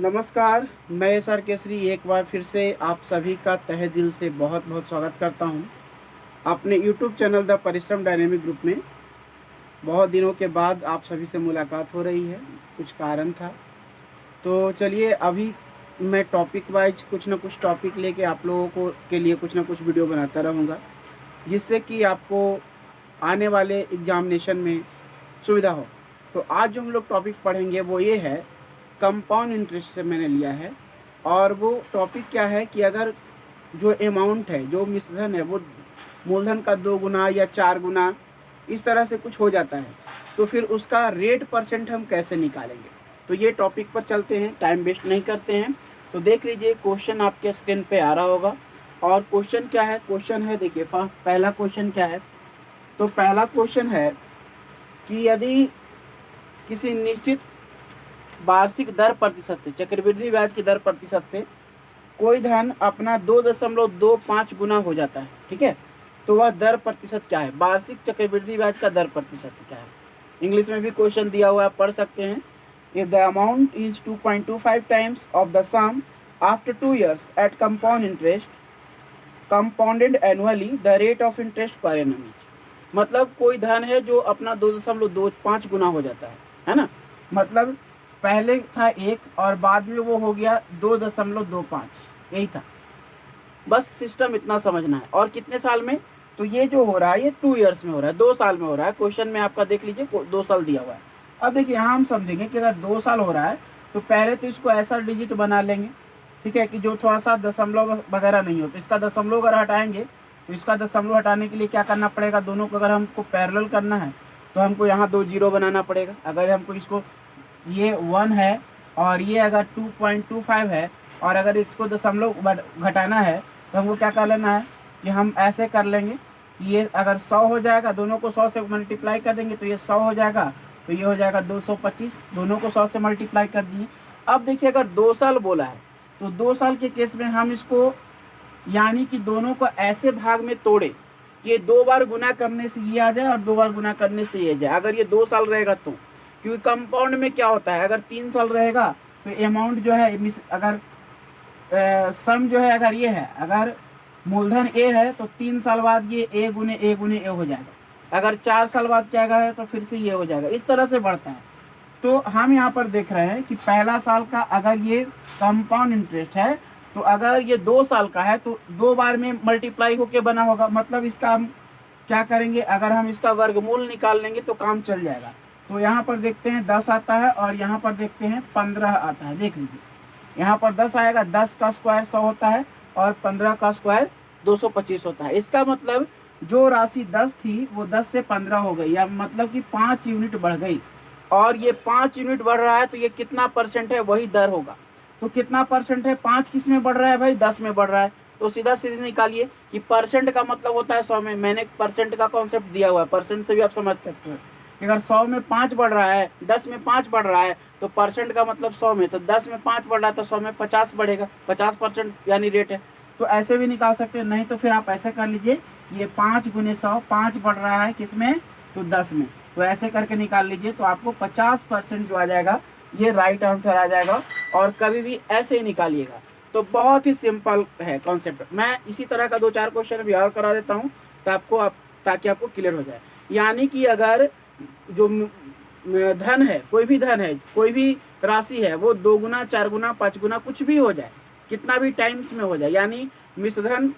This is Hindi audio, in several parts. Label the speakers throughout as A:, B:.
A: नमस्कार। मैं एसआर केसरी एक बार फिर से आप सभी का तहे दिल से बहुत बहुत स्वागत करता हूं अपने यूट्यूब चैनल द परिश्रम डायनेमिक ग्रुप में। बहुत दिनों के बाद आप सभी से मुलाकात हो रही है, कुछ कारण था। तो चलिए अभी मैं टॉपिक वाइज कुछ ना कुछ टॉपिक लेके आप लोगों को के लिए कुछ ना कुछ वीडियो बनाता रहूँगा, जिससे कि आपको आने वाले एग्जामिनेशन में सुविधा हो। तो आज जो हम लोग टॉपिक पढ़ेंगे वो ये है, कंपाउंड इंटरेस्ट से मैंने लिया है। और वो टॉपिक क्या है कि अगर जो अमाउंट है, जो मिश्रधन है, वो मूलधन का 2 गुना या 4 गुना इस तरह से कुछ हो जाता है, तो फिर उसका रेट परसेंट हम कैसे निकालेंगे। तो ये टॉपिक पर चलते हैं, टाइम वेस्ट नहीं करते हैं। तो देख लीजिए, क्वेश्चन आपके स्क्रीन पे आ रहा होगा। और क्वेश्चन क्या है, क्वेश्चन है, देखिए पहला क्वेश्चन क्या है। तो पहला क्वेश्चन है कि यदि किसी निश्चित वार्षिक दर प्रतिशत से, चक्रवृद्धि ब्याज की दर प्रतिशत से कोई धन अपना 2.25 गुना हो जाता है, ठीक है, तो वह दर प्रतिशत क्या है। वार्षिक चक्रवृद्धि ब्याज का दर प्रतिशत क्या है। इंग्लिश में भी क्वेश्चन दिया हुआ है, पढ़ सकते हैं। If the amount is 2.25 times of the sum after 2 years at compound interest compounded annually the rate of interest per annum. मतलब कोई धन है जो अपना 2.25 गुना हो जाता है ना। मतलब पहले था 1 और बाद में वो हो गया 2.25, यही था। बस सिस्टम इतना समझना है। और कितने साल में, तो ये जो हो रहा है ये 2 years में हो रहा है, 2 साल में हो रहा है। क्वेश्चन में आपका देख लीजिए 2 साल दिया हुआ है। अब देखिए यहाँ हम समझेंगे कि अगर 2 साल हो रहा है तो पहले तो इसको ऐसा डिजिट बना लेंगे, ठीक है, कि जो थोड़ा सा दशमलव वगैरह नहीं हो। तो इसका दशमलव अगर हटाएंगे तो इसका दशमलव हटाने के लिए क्या करना पड़ेगा, दोनों को अगर हमको पैरेलल करना है तो हमको यहाँ 2 जीरो बनाना पड़ेगा। अगर हमको इसको, ये 1 है और ये अगर 2.25 है, और अगर इसको दशमलव घटाना है तो हमको क्या कर लेना है कि हम ऐसे कर लेंगे कि ये अगर 100 हो जाएगा, दोनों को 100 से मल्टीप्लाई कर देंगे तो ये 100 हो जाएगा, तो ये हो जाएगा 225, दोनों को 100 से मल्टीप्लाई कर दिए। अब देखिए अगर 2 साल बोला है तो 2 साल के केस में हम इसको यानी कि दोनों को ऐसे भाग में तोड़े कि ये 2 बार गुना करने से ये आ जाए और 2 बार गुना करने से ये जाए। अगर ये 2 साल रहेगा तो, क्योंकि कंपाउंड में क्या होता है, अगर 3 साल रहेगा तो अमाउंट जो है, अगर सम जो है, अगर ये है, अगर मूलधन ए है तो 3 साल बाद ये ए गुने ए गुने ए हो जाएगा। अगर 4 साल बाद क्या है तो फिर से ये हो जाएगा, इस तरह से बढ़ता है। तो हम यहाँ पर देख रहे हैं कि पहला साल का अगर ये कंपाउंड इंटरेस्ट है तो अगर ये 2 साल का है तो 2 बार में मल्टीप्लाई होके बना होगा। मतलब इसका हम क्या करेंगे, अगर हम इसका वर्गमूल निकाल लेंगे तो काम चल जाएगा। तो यहाँ पर देखते हैं 10 आता है और यहाँ पर देखते हैं 15 आता है। देख लीजिए यहाँ पर 10 आएगा, 10 का स्क्वायर 100 होता है और 15 का स्क्वायर 225 होता है। इसका मतलब जो राशि 10 थी वो 10 से 15 हो गई, या मतलब कि 5 यूनिट बढ़ गई। और ये 5 यूनिट बढ़ रहा है तो ये कितना परसेंट है, वही दर होगा। तो कितना परसेंट है, 5 किस में बढ़ रहा है भाई, 10 में बढ़ रहा है। तो सीधा सीधे निकालिए कि परसेंट का मतलब होता है 100 में। मैंने परसेंट का कॉन्सेप्ट दिया हुआ है, परसेंट से भी आप समझ सकते हो। अगर 100 में 5 बढ़ रहा है, 10 में 5 बढ़ रहा है, तो परसेंट का मतलब 100 में, तो 10 में 5 बढ़ रहा है तो 100 में 50 बढ़ेगा, 50% यानी रेट है। तो ऐसे भी निकाल सकते हैं, नहीं तो फिर आप ऐसे कर लीजिए, ये 5 गुने 100, 5 बढ़ रहा है किसमें, तो 10 में। तो ऐसे करके निकाल लीजिए तो आपको 50% जो आ जाएगा ये राइट आंसर आ जाएगा। और कभी भी ऐसे ही निकालिएगा। तो बहुत ही सिंपल है कॉन्सेप्ट। मैं इसी तरह का 2-4 क्वेश्चन भी और करा देता हूँ ताकि आपको क्लियर हो जाए। यानी कि अगर जो धन है, कोई भी धन है, कोई भी राशि है, वो 2 गुना 4 गुना 5 गुना कुछ भी हो जाए, कितना भी टाइम्स में हो जाए, यानी मिश्रधन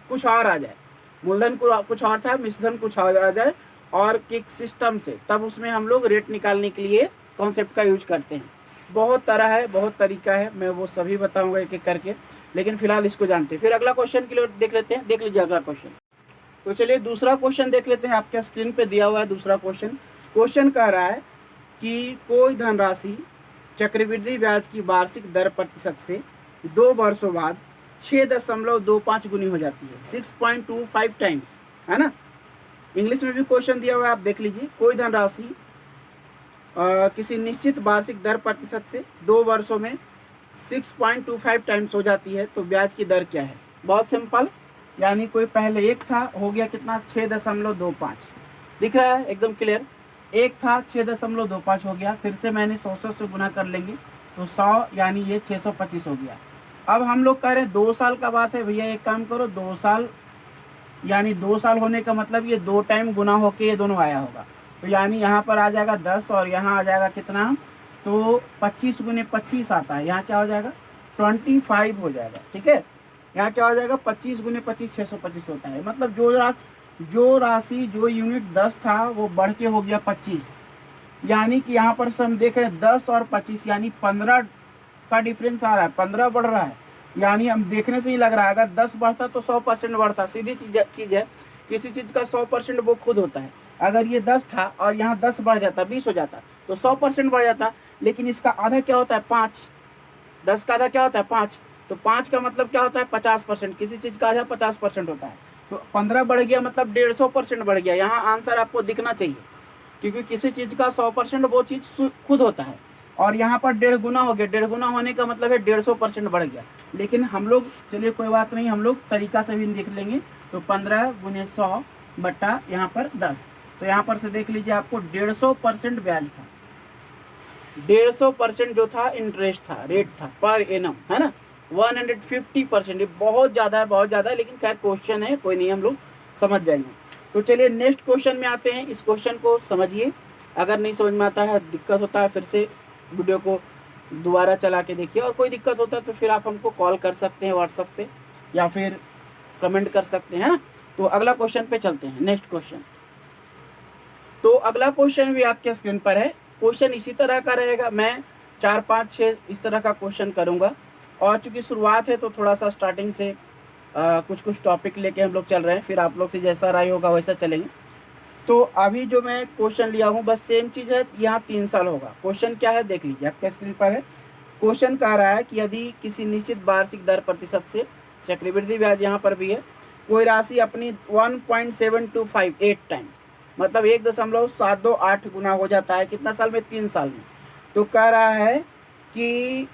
A: कुछ और आ जाए, मूलधन कुछ और था, मिश्रधन कुछ और आ जाए, और किक सिस्टम से, तब उसमें हम लोग रेट निकालने के लिए कॉन्सेप्ट का यूज करते हैं। बहुत तरह है, बहुत तरीका है, मैं वो सभी बताऊंगा एक एक करके, लेकिन फिलहाल इसको जानते हैं। फिर अगला क्वेश्चन के लिए देख लेते हैं, देख लीजिए अगला क्वेश्चन। तो चलिए दूसरा क्वेश्चन देख लेते हैं, आपके स्क्रीन पे दिया हुआ है दूसरा क्वेश्चन। क्वेश्चन कह रहा है कि कोई धनराशि चक्रवृद्धि ब्याज की वार्षिक दर प्रतिशत से 2 वर्षों बाद 6.25 गुनी हो जाती है, 6.25 टाइम्स, है ना। इंग्लिश में भी क्वेश्चन दिया हुआ है, आप देख लीजिए। कोई धनराशि किसी निश्चित वार्षिक दर प्रतिशत से 2 वर्षों में 6.25 टाइम्स हो जाती है, तो ब्याज की दर क्या है। बहुत सिंपल, यानी कोई पहले 1 था, हो गया कितना, 6.25, दिख रहा है एकदम क्लियर। 1 था, 6.25 हो गया, फिर से मैंने 100 से गुना कर लेंगे तो 100 यानी ये 625 हो गया। अब हम लोग कह रहे हैं 2 साल का बात है भैया, एक काम करो 2 साल, यानी 2 साल होने का मतलब ये 2 टाइम गुना होके ये दोनों आया होगा। तो यानी यहाँ पर आ जाएगा 10 और यहाँ आ जाएगा कितना, तो 25 गुने 25 आता है, यहाँ क्या हो जाएगा 25 हो जाएगा। ठीक है, यहाँ क्या हो जाएगा 25 गुने 25 625 होता है। मतलब जो राशि जो यूनिट 10 था वो बढ़ के हो गया 25, यानी कि यहाँ पर से हम देख रहे हैं 10 और 25 यानी 15 का डिफरेंस आ रहा है, 15 बढ़ रहा है। यानी हम देखने से ही लग रहा है अगर 10 बढ़ता तो 100% बढ़ता। सीधी चीज है, किसी चीज का 100% वो खुद होता है। अगर ये 10 था और यहाँ 10 बढ़ जाता 20 हो जाता तो 100% बढ़ जाता। लेकिन इसका आधा क्या होता है 5, 10 का आधा क्या होता है 5, तो 5 का मतलब क्या होता है 50%। किसी चीज का आधा 50% होता है। तो 15 बढ़ गया मतलब 150% बढ़ गया। यहाँ आंसर आपको दिखना चाहिए, क्योंकि किसी चीज का 100% वो चीज खुद होता है। और यहाँ पर 1.5 गुना हो गया, 1.5 गुना होने का मतलब है 150% बढ़ गया। लेकिन हम लोग, चलिए कोई बात नहीं, हम लोग तरीका से भी देख लेंगे। तो 15 गुने 100 बट्टा यहाँ पर 10, तो यहाँ पर से देख लीजिए आपको 150% ब्याज था, 150% जो था इंटरेस्ट था, रेट था पर एनम, है ना। 150%, ये बहुत ज़्यादा है, बहुत ज़्यादा है। लेकिन खैर क्वेश्चन है, कोई नहीं, हम लोग समझ जाएंगे। तो चलिए नेक्स्ट क्वेश्चन में आते हैं। इस क्वेश्चन को समझिए, अगर नहीं समझ में आता है, दिक्कत होता है, फिर से वीडियो को दोबारा चला के देखिए। और कोई दिक्कत होता है तो फिर आप हमको कॉल कर सकते हैं व्हाट्सएप पे, या फिर कमेंट कर सकते हैं, है ना। तो अगला क्वेश्चन पे चलते हैं, नेक्स्ट क्वेश्चन। तो अगला क्वेश्चन भी आपके स्क्रीन पर है। क्वेश्चन इसी तरह का रहेगा, मैं 4 5 6 इस तरह का क्वेश्चन करूंगा। और चूंकि शुरुआत है तो थोड़ा सा स्टार्टिंग से कुछ कुछ टॉपिक लेके हम लोग चल रहे हैं, फिर आप लोग से जैसा राय होगा वैसा चलेंगे। तो अभी जो मैं क्वेश्चन लिया हूँ बस सेम चीज़ है, यहाँ 3 साल होगा। क्वेश्चन क्या है देख लीजिए, आपके स्क्रीन पर है। क्वेश्चन कह रहा है कि यदि किसी निश्चित वार्षिक दर प्रतिशत से, चक्रवृद्धि ब्याज यहाँ पर भी है, कोई राशि अपनी 1.728 टाइम, मतलब 1.728 गुना हो जाता है, कितना साल में, 3 साल में। तो कह रहा है कि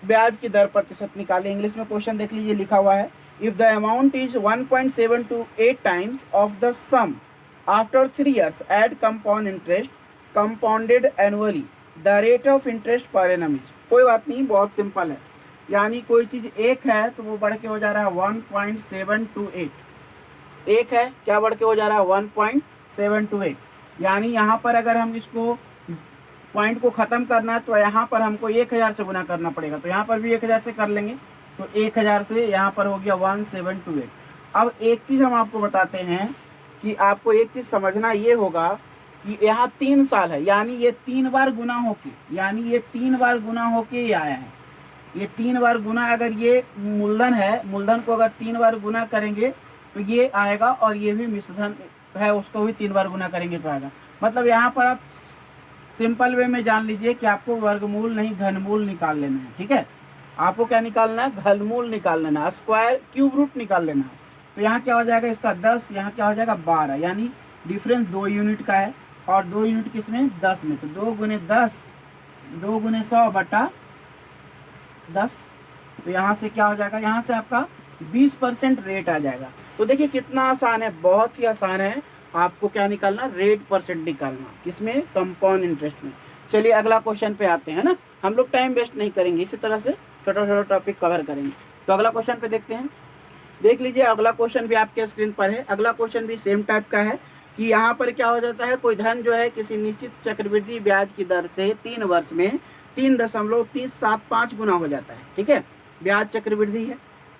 A: ब्याज की दर प्रतिशत निकाले। इंग्लिश में क्वेश्चन देख लीजिए, लिखा हुआ है, if the amount is 1.728 times of the sum after 3 years at compound interest compounded annually, the rate of interest per annum is. कोई बात नहीं, बहुत सिंपल है। यानी कोई चीज एक है तो वो बढ़ के हो जा रहा है 1.728, एक है क्या बढ़ के हो जा रहा है 1.728। यानी यहाँ पर अगर हम इसको पॉइंट को खत्म करना है तो यहाँ पर हमको 1000 से गुना करना पड़ेगा। तो यहाँ पर भी 1000 से कर लेंगे, तो 1000 से यहाँ पर हो गया 1728। अब एक चीज हम आपको बताते हैं कि आपको एक चीज समझना ये होगा कि यहाँ 3 साल है, यानी ये 3 बार गुना होके, यानी ये 3 बार गुना होके ये आया है। ये 3 बार गुना, अगर ये मूलधन है, मूलधन को अगर 3 बार गुना करेंगे तो ये आएगा, और ये भी मिश्रधन है उसको भी 3 बार गुना करेंगे तो आएगा। मतलब यहाँ पर आप सिंपल वे में जान लीजिए कि आपको वर्गमूल नहीं घनमूल निकाल लेना है। ठीक है, आपको क्या निकालना है, घनमूल निकाल लेना है, स्क्वायर क्यूब रूट निकाल लेना है। तो यहाँ क्या हो जाएगा इसका 10, यहाँ क्या हो जाएगा 12, यानी डिफरेंस 2 यूनिट का है। और 2 यूनिट किसमें, 10 में। तो 2 गुने 10, 2 गुने 100 बटा 10। तो यहाँ से क्या हो जाएगा, यहाँ से आपका 20% रेट आ जाएगा। तो देखिए कितना आसान है, बहुत ही आसान है। आपको क्या निकालना, रेट परसेंट निकालना, किसमें, कंपाउंड इंटरेस्ट में। चलिए अगला क्वेश्चन पे आते हैं ना, हम लोग टाइम वेस्ट नहीं करेंगे, इसी तरह से छोटा छोटा टॉपिक कवर करेंगे। तो अगला क्वेश्चन पे देखते हैं, देख लीजिए अगला क्वेश्चन भी आपके स्क्रीन पर है। अगला क्वेश्चन भी सेम टाइप का है कि यहाँ पर क्या हो जाता है, कोई धन जो है किसी निश्चित चक्रवृद्धि ब्याज की दर से 3 वर्ष में 3.375 गुना हो जाता है। ठीक है, ब्याज चक्रवृद्धि है।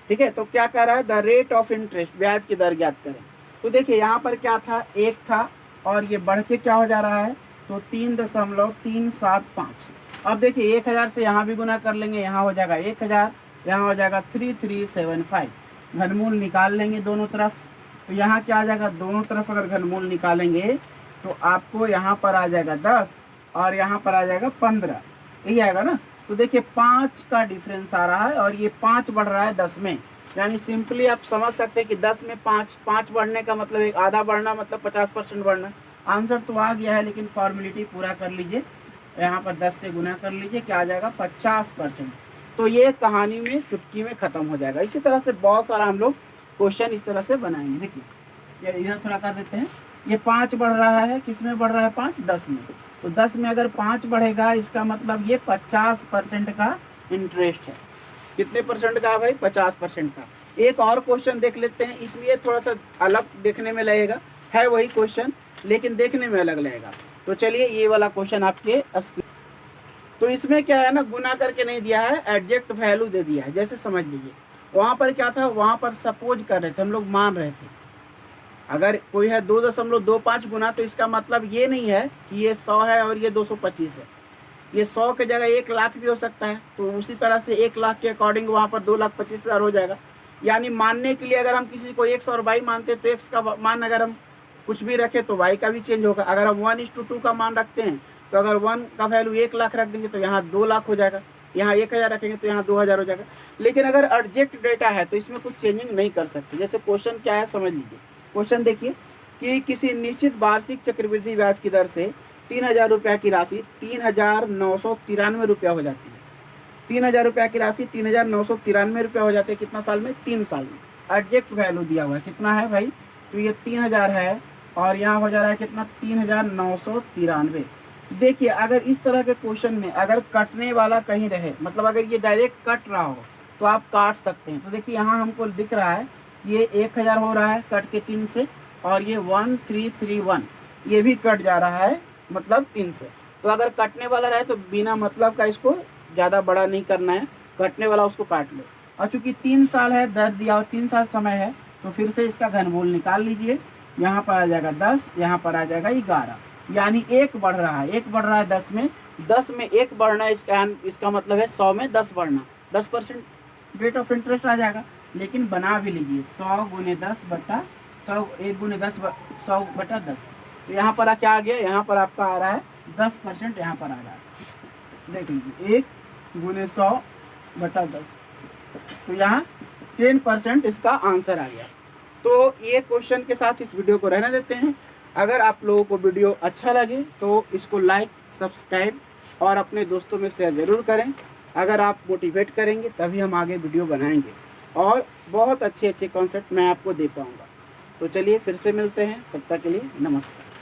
A: ठीक है, तो क्या कह रहा है, द रेट ऑफ इंटरेस्ट, ब्याज की दर ज्ञात करें। तो देखिए यहाँ पर क्या था, 1 था और ये बढ़ के क्या हो जा रहा है, तो 3.375। अब देखिए 1000 से यहाँ भी गुना कर लेंगे, यहाँ हो जाएगा 1000, यहाँ हो जाएगा 3375। घनमूल निकाल लेंगे दोनों तरफ। तो यहाँ क्या आ जाएगा, दोनों तरफ अगर घनमूल निकालेंगे तो आपको यहाँ पर आ जाएगा 10 और यहाँ पर आ जाएगा 15, यही आएगा ना। तो देखिए 5 का डिफरेंस आ रहा है और ये 5 बढ़ रहा है 10 में। यानी सिंपली आप समझ सकते हैं कि 10 में 5 बढ़ने का मतलब एक आधा बढ़ना, मतलब 50% बढ़ना। आंसर तो आ गया है, लेकिन फॉर्मेलिटी पूरा कर लीजिए, यहाँ पर 10 से गुना कर लीजिए, क्या आ जाएगा 50%। तो ये कहानी में चुटकी में ख़त्म हो जाएगा। इसी तरह से बहुत सारा हम लोग क्वेश्चन इस तरह से बनाएंगे। देखिए ये इधर थोड़ा कर देते हैं, ये 5 बढ़ रहा है, किस में बढ़ रहा है 5? 10 में। तो 10 में अगर 5 बढ़ेगा इसका मतलब ये 50% का इंटरेस्ट है। कितने परसेंट का है भाई? 50% का। एक और क्वेश्चन देख लेते हैं, इसलिए थोड़ा सा अलग देखने में लगेगा, है वही क्वेश्चन लेकिन देखने में अलग लगेगा। तो चलिए ये वाला क्वेश्चन आपके तो इसमें क्या है ना, गुना करके नहीं दिया है, एडजेक्ट वैल्यू दे दिया है। जैसे समझ लीजिए वहाँ पर क्या था, वहाँ पर सपोज कर रहे थे हम लोग, मान रहे थे अगर कोई है 2.25 गुना, तो इसका मतलब ये नहीं है कि ये 100 है और ये 225 है। ये 100 के जगह 1,00,000 भी हो सकता है। तो उसी तरह से 1,00,000 के अकॉर्डिंग वहाँ पर 2,25,000 हो जाएगा। यानी मानने के लिए अगर हम किसी को x और y मानते हैं तो x का मान अगर हम कुछ भी रखें तो y का भी चेंज होगा। अगर हम 1:2 का मान रखते हैं तो अगर 1 का वैल्यू 1,00,000 रख देंगे तो यहाँ 2,00,000 हो जाएगा, यहाँ 1,000 रखेंगे तो यहाँ 2,000 हो जाएगा। लेकिन अगर एडजेक्ट डेटा है तो इसमें कुछ चेंजिंग नहीं कर सकते। जैसे क्वेश्चन क्या है समझ लीजिए, क्वेश्चन देखिए कि किसी निश्चित वार्षिक चक्रवृद्धि ब्याज की दर से 3,000 रुपये की राशि 3,993 रुपया हो जाती है। 3,000 रुपये की राशि 3,993 रुपया हो जाते हैं कितना साल में? 3 साल में। एडजेक्ट वैल्यू दिया हुआ है कितना है भाई? तो ये 3,000 है और यहाँ हो जा रहा है कितना? 3,993। देखिए अगर इस तरह के क्वेश्चन में अगर कटने वाला कहीं रहे, मतलब अगर ये डायरेक्ट कट रहा हो तो आप काट सकते हैं। तो देखिए यहाँ हमको दिख रहा है ये 1,000 हो रहा है कट के 3 से, और ये 1,331 ये भी कट जा रहा है मतलब 3 से। तो अगर कटने वाला रहे तो बिना मतलब का इसको ज़्यादा बड़ा नहीं करना है, कटने वाला उसको काट लो। और चूंकि 3 साल है दर दिया और 3 साल समय है तो फिर से इसका घनमूल निकाल लीजिए। यहाँ पर आ जाएगा 10, यहाँ पर आ जाएगा 11, यानी 1 बढ़ रहा है। 1 बढ़ रहा है 10 में, 10 में 1 बढ़ना है, इसका मतलब है 100 में 10 बढ़ना, 10% रेट ऑफ इंटरेस्ट आ जाएगा। लेकिन बना भी लीजिए 100 गुने 10 बटा 100, 1 गुने 10 100 बटा 10। तो यहाँ पर क्या आ गया? यहाँ पर आपका आ रहा है 10%, यहाँ पर आ रहा है देख लीजिए 1 गुने 100 बटा 10, तो यहाँ 10% इसका आंसर आ गया। तो ये क्वेश्चन के साथ इस वीडियो को रहने देते हैं। अगर आप लोगों को वीडियो अच्छा लगे तो इसको लाइक, सब्सक्राइब और अपने दोस्तों में शेयर ज़रूर करें। अगर आप मोटिवेट करेंगे तभी हम आगे वीडियो बनाएंगे और बहुत अच्छे अच्छे कॉन्सेप्ट मैं आपको दे पाऊँगा। तो चलिए फिर से मिलते हैं, तब तक के लिए नमस्कार।